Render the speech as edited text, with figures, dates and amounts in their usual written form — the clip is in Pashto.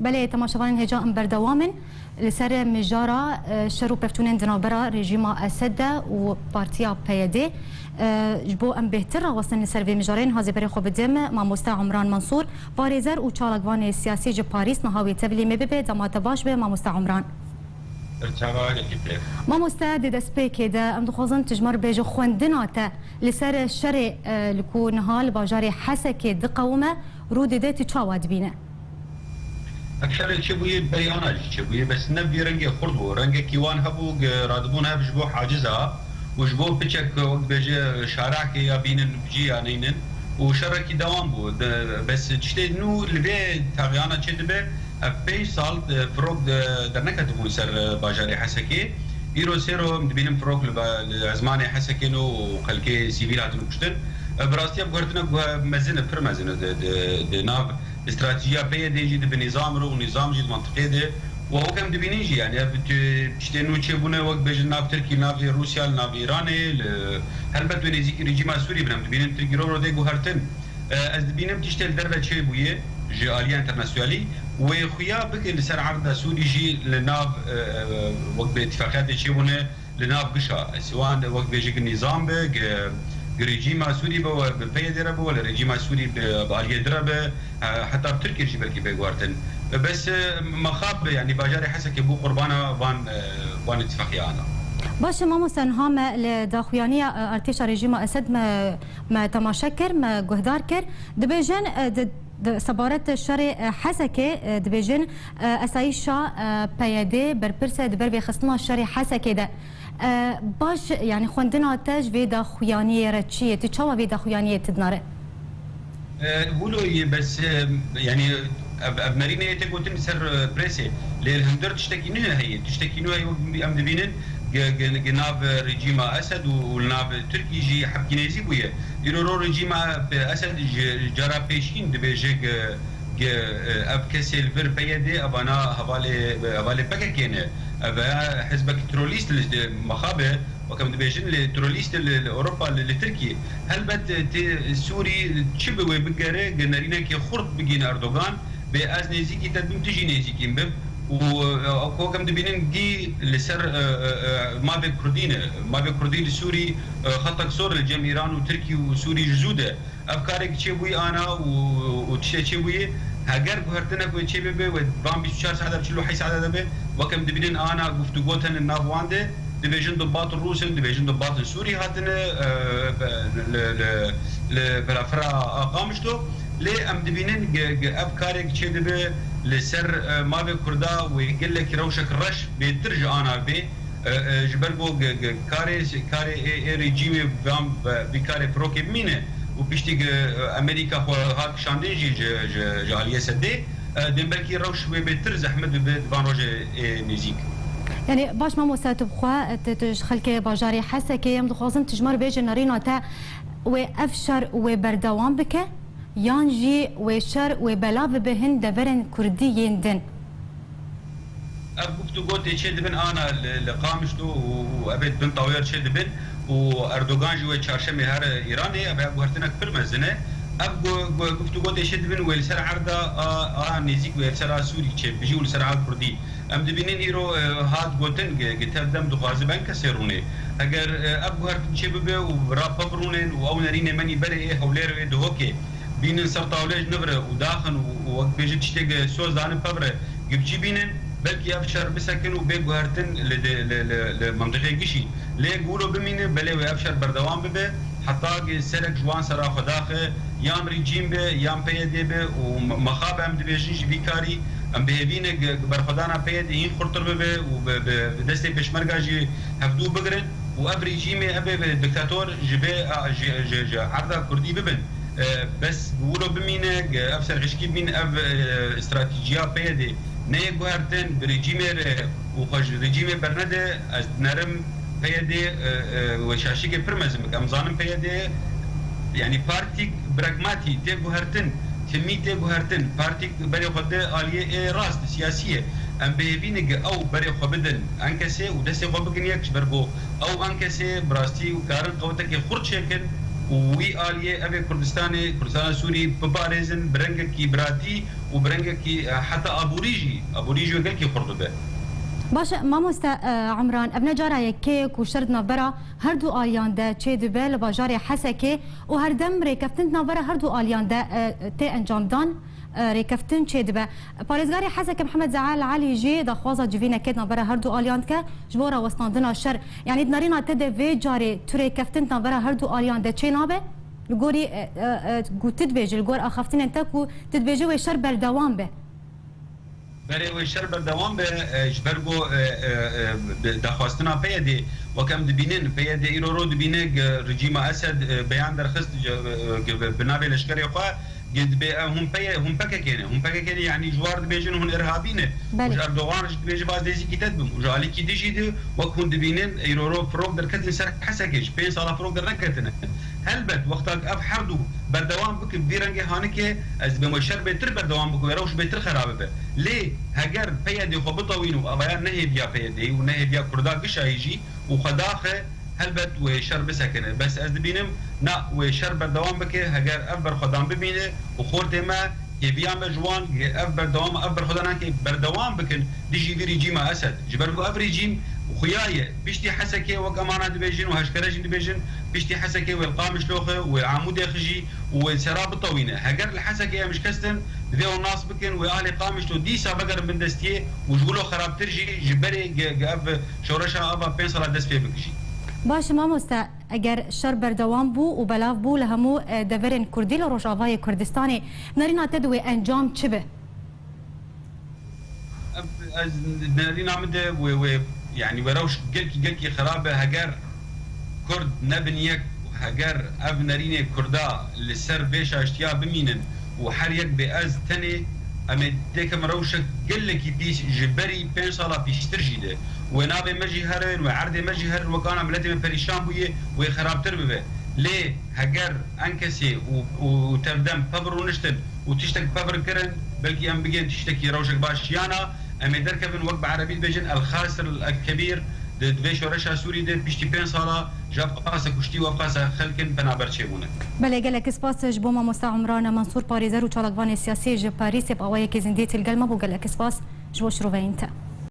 بله تماشاوان هجا ام بردوامن لسر مجارا شرو پفتونن دنابرا رژیما اسد و پارتیا پیدی جبو ام بهتر واسن لسر و مجارین هازی بری خوب دم ماموستا عمران منصور بارزر و چالگوان سیاسی ج پاریس نهاوی تبلی مبه دمات باش به ماموستا عمران ماموستا د دسپیک ده ام دخوازن تجمر بیج خوندناته لسر شر لکو نهال باجار حسک دقومه رو دیده تی چاواد بینه اكثر شيء بوي بيانات شيء بوي بس نبي رنجه خربو رنجه كيوان هبو رادبون هب جبو حاجزها وجبو بتشك وقت بيجي شارعك يا بين بجي يعني وشركي دوام بو بس تشتي نو لبي تاغيانا تشدبه في سال فروق درنكه تبو سر باجاري حسكي ايرو سيرو مدبين فروق لزمان حسكي نو وخلكي سيفيلات نكشتن براستيا بغرتنا مزنه فر مزنه د ناف استراتيجيه بي دي جي بنظام رو ونظام جي منطقي ده وهو كم دبينيجي يعني بتشتنو تشبونه وقت بيجي ناف تركي ناف روسيا ناف ايران هربت ونزيك ريجيم سوري بنم دبينن تركي رو ده غهرتن از دبينم تشتل دربه تشي بويه جي اليا انترناسيونالي وخيا بك لسر عرض سوري جي لناف وقت باتفاقات تشبونه لناف قشا سواء وقت بيجي النظام بك رژیم سوری با پیاده را ولا رژیم سوری باليه دربه حتى بتركيا جي بالكي بيغوارتن بس مخاب يعني باجاري حسك بو قربانا وان اتفاقيه انا باش مامو سنهام لداخويانيه ارتيش رژیم اسد ما تماشكر ما جهدار كر دبيجن سبارت شر حسكه دبيجن اسايشا پیاده برپرسه دبر به خصنا شر حسكه ده باش يعني خوندنا تاج فيدا خويانيه رتشيه تشوا فيدا خويانيه تدناره قولوا بس يعني ابمرينه تقولتن سر بريسي للهندر تشتكينوها هي تشتكينوها ام دبينن جناب رجيم اسد والناب تركي جي حب كنيزي بويا يرو رجيم اسد جرى بيشين دبيجي اب كسل فر بيدي ابانا حوالي بككينه ابا حزبك تروليست مخابه وكم دبيجن التروليست لاوروبا لتركيا هل بت سوري تشبه بقره جنرينا كي خرط بجين اردوغان باز نيزيكي تدبم تجي نيزيكي مبب وكم دبينن دي لسر ما بكردين سوري خطك صور الجم ايران وتركي وسوري جزوده افكارك تشبوي انا وتشبوي هاجر بهرتنا كوي تشبي بي وبام 24 ساعه بتشلو حي ساعه دبي وكم دبينن انا گفتگوتن النافوانده دبيجن ضباط الروس دبيجن ضباط السوري هاتن لفرا قامشتو ليه ام دبينن افكارك تشبي لسر ما بكردا ويقول لك روشك رش بترجع انا بي جبرجو كاري ريجيمي بكاري بروكي مينه وبيشتي امريكا هاك شانديجي جاليه سدي دمبركي روش بترز احمد فان روجي نيزيك يعني باش ما موسات بخوا تخلكي باجاري حسكي يم دخوازن تجمر بيج نارينا تا وافشر وبردوام بك يانجي وشر وبلاف بهن دبرن كرديين دن ابو قلت شي دبن انا لقامشتو وابد بن طوير شي دبن واردوغان جوا چارشمه هر ايراني ابو هرتنك فرمزنه ابو قلت شي دبن ولسر عرضه نيزيك ولسر سوري تشي بيجي ولسر عرض كردي ام دبنين هيرو هاد قلتن قتدم دخواز بنك سيروني اگر ابو هرتن شي ببه ورا ببرونن او نرينه مني بري هولير دهوكي بين سرطاولج نبره وداخن ووقت بيجي تشتاق سوز دان ببره جبجي بينن بلكي افشر بسكن وبيغهرتن لمنطقه قشي ليه يقولوا بمين بلاوي افشر بردوام ببه حتى سرك جوان سراخ داخل يام ريجيم به يام بيدي به ومخاب ام دبيجيش بيكاري ام بهبينه برخدانا بيدي هين خرطر ببه وبدستي بشمرغاجي هفدو بقرن واب ريجيمي ابي دكتاتور جبه عرضه كردي ببن بس بقولوا بمينه افسر عشكي بمين اب استراتيجيه بيدي نيه گوهرتن بريجيمر وخش ريجيمر برنده از نرم بيدي وشاشيك برمزم امزانم بيدي يعني بارتيك براغماتي تي گوهرتن تمي تي گوهرتن بارتيك بري خود اليه راست سياسيه ام بيبينك او بري خبدن انكسي ودسي خبكن يكش بربو او انكسي براستي وكارن قوتك خرد شكل وي آلية أبي كردستان سوري ببارزن برنجكي براتي وبرنجكي حتى أبوريجي وقالكي خردبه. باش مامۆستا عمران ئەبنە جارە یەکێک و شرد ناوبەرە هەردوو ئالیاندا چێ دەبێ لە باژارێ حەسەکێ و هەردەم ڕێکەفتن ناوبەرە هەردوو ئالیاندا تێ ئەنجامدان ڕێکەفتن چێ دەبێ پارێزگاری حەسەکە محەممەد زەعال عەلی ژێ داخوازە جوینەکەت ناوبەرە هەردوو ئالیاندکە ji bo rawestandina şer yanî dinarîna te de vê carê tu rêkeftin navbera herdû aliyan de çê nabe li gorî ku tu dibêjî li gor axaftinên te ku tu dibêjî wê şer berdewam be. برای و شر بردوام به جبرگو دخواستنا پیاده و کم دبینن پیاده ایرو دبینه رژیم اسد بیان درخست بنابه لشکری خواه قد به هم پکه یعنی جوار دبیجن هن ارهابینه و اردوغان دبیج باز دیزی کی تدبم و جالی کی دیجیده و کن دبینن ایرو فروغ در کتن سر حسکش 5 سال فروغ در نکتنه هلبت وقتاك اف حردو بردوام بك بديرنگه هانكه از بمشر بيتر بردوام بك وروش بيتر خرابه به ليه هجر بيدي خو بطوينو ابيان نهي بيا بيدي ونهي بيا كردا قشايجي وخداخه هلبت وشر بسكنه بس از دبينم نا وشر بردوام بك هجر افبر خدام ببينه وخورت ما يبيان بجوان اف بردوام افبر خدانا كي بردوام بكن ديجي في ريجيم اسد جبركو اف ريجيم وخيايه بيشتي حسكه وكمان دبيجن وهشكرجن دبيجن بيشتي حسكه والقامش لوخه وعمود خجي وسراب الطوينه هجر الحسكه مش كستن ذي الناس بكن واهل قامش لو ديسا بقر من دستيه وجولو خراب ترجي جبري قاب شورشا ابا بينصلا دست في بكشي باش مامۆستا ئەگەر شەر بەردەوام بوو و بەلاو بوو لە هەموو دەڤەرێن کوردی لە ڕۆژاوای کوردستانی نەرینە تە دوێ ئەنجام چ بێ؟ نەرینە مدە يعني وروش قلكي خرابه هجر كرد نبن يك هجر اف نرينه كردا لسر بيش اشتيا بمينن وحريك باز تاني اما ديك مروشك قلكي بيش جبري 5 سالا بيشترجي ده ونابي مجي هرن وعرض مجي هرن وكان عملتي من بريشان بويه وخراب تربه ليه هجر انكسي وتردم ببر ونشتن وتشتك ببر كرن بلكي ام بيجن تشتكي روشك باشيانا اما دركبن وقت عربي بيجن الخاسر الكبير دبيش ورشا سوري ده بيشتي 5 سالا جاب قاسه كشتي وقاسه خلكن بنابر چبونه بله گلک سپاس بو مامۆستا عمران منصور پارێزەر و چالاکوانی سیاسی ji Parîsê awayekî zindiyê tilgelma bû gelek spas ji bo şiroveyên te